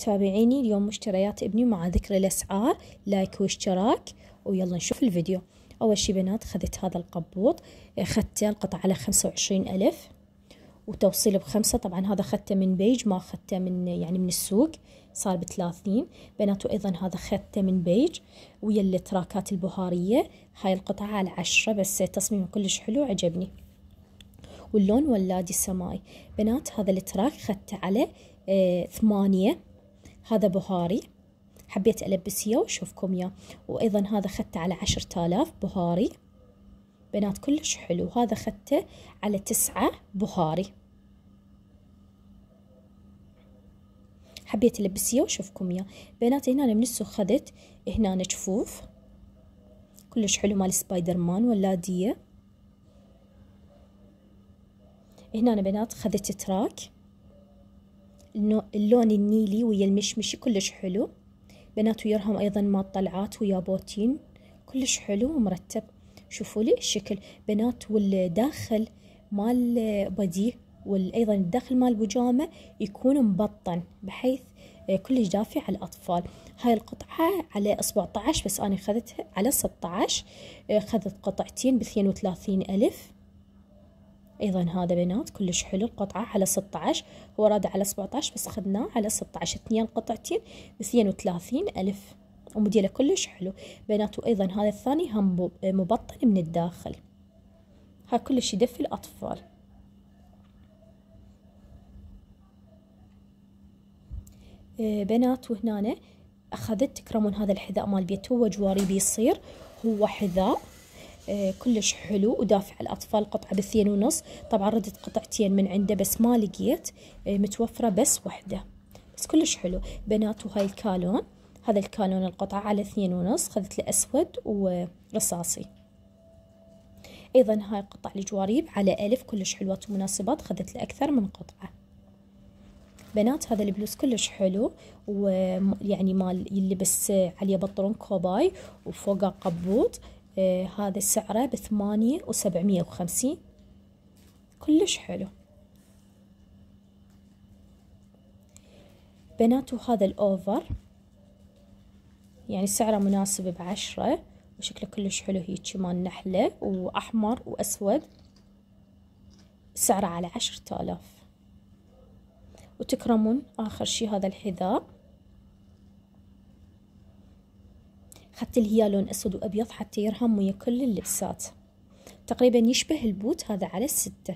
تابعيني اليوم مشتريات ابني مع ذكر الأسعار، لايك واشتراك ويلا نشوف الفيديو. أول شي بنات خذت هذا القبوط، أخذته القطعة على 25,000 وتوصيل ب5. طبعا هذا أخذته من بيج، ما أخذته من السوق، صار ب30 بنات. وأيضا هذا أخذته من بيج ويا التراكات البهارية. هاي القطعة على 10 بس تصميمه كلش حلو عجبني، واللون ولادي سماي. بنات هذا التراك أخذته على 8. هذا بهاري، حبيت ألبس إياه وأشوفكم إياه. وأيضا هذا أخذته على 10,000 بهاري بنات، كلش حلو. هذا أخذته على 9 بهاري، حبيت ألبس إياه وأشوفكم إياه بنات. هنا من السوق أخذت هنا جفوف كلش حلو مال سبايدر مان ولادية. هنا بنات أخذت تراك اللون النيلي ويا المشمشي، كلش حلو بنات. ويرهم أيضا مال طلعات ويا بوتين، كلش حلو ومرتب. شوفوا لي الشكل بنات، والداخل مال بدي وأيضا الداخل مال بيجامة يكون مبطن بحيث كلش دافي على الأطفال. هاي القطعة على 17 بس أنا أخذتها على 16. أخذت قطعتين ب32,000. أيضا هذا بنات كلش حلو، القطعة على 16، هو راد على 17 بس أخذناه على 16. اثنين قطعتين ب32,000 وموديله كلش حلو بنات. وأيضا هذا الثاني هم مبطن من الداخل، ها كلش يدفي الأطفال. بنات وهنا أخذت، تكرمون هذا الحذاء مال بيت، هو جواري بيصير، هو حذاء كلش حلو ودافع على الأطفال. قطعة ب2.5. طبعا ردت قطعتين من عنده بس ما لقيت متوفرة بس واحدة، بس كلش حلو بنات. وهاي الكالون، هذا الكالون القطعة على 2.5، خذت له أسود ورصاصي. أيضا هاي قطع الجواريب على 1000، كلش حلوات ومناسبات، خذت له أكثر من قطعة بنات. هذا البلوز كلش حلو، ويعني مال يلبس عليه بطلون كوباي وفوقه قبوط. هذا سعره ب8,750، كلش حلو بنات. وهذا الأوفر يعني سعره مناسب ب10، وشكله كلش حلو، هيك مال نحلة وأحمر وأسود، سعره على 10,000. وتكرمون آخر شي هذا الحذاء، أخذت لي لون أسود وأبيض حتى يرهم ويا كل اللبسات، تقريبا يشبه البوت. هذا على 6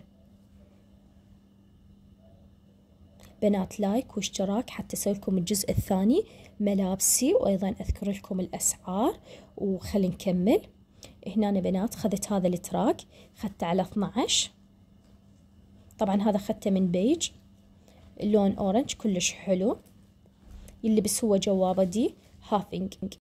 بنات. لايك واشتراك حتى أسوي لكم الجزء الثاني ملابسي، وأيضا أذكر لكم الأسعار. وخلي نكمل. هنا بنات خذت هذا التراك، أخذته على 12. طبعا هذا أخذته من بيج، اللون أورنج كلش حلو، يلبس هو جوابه دي هافينج.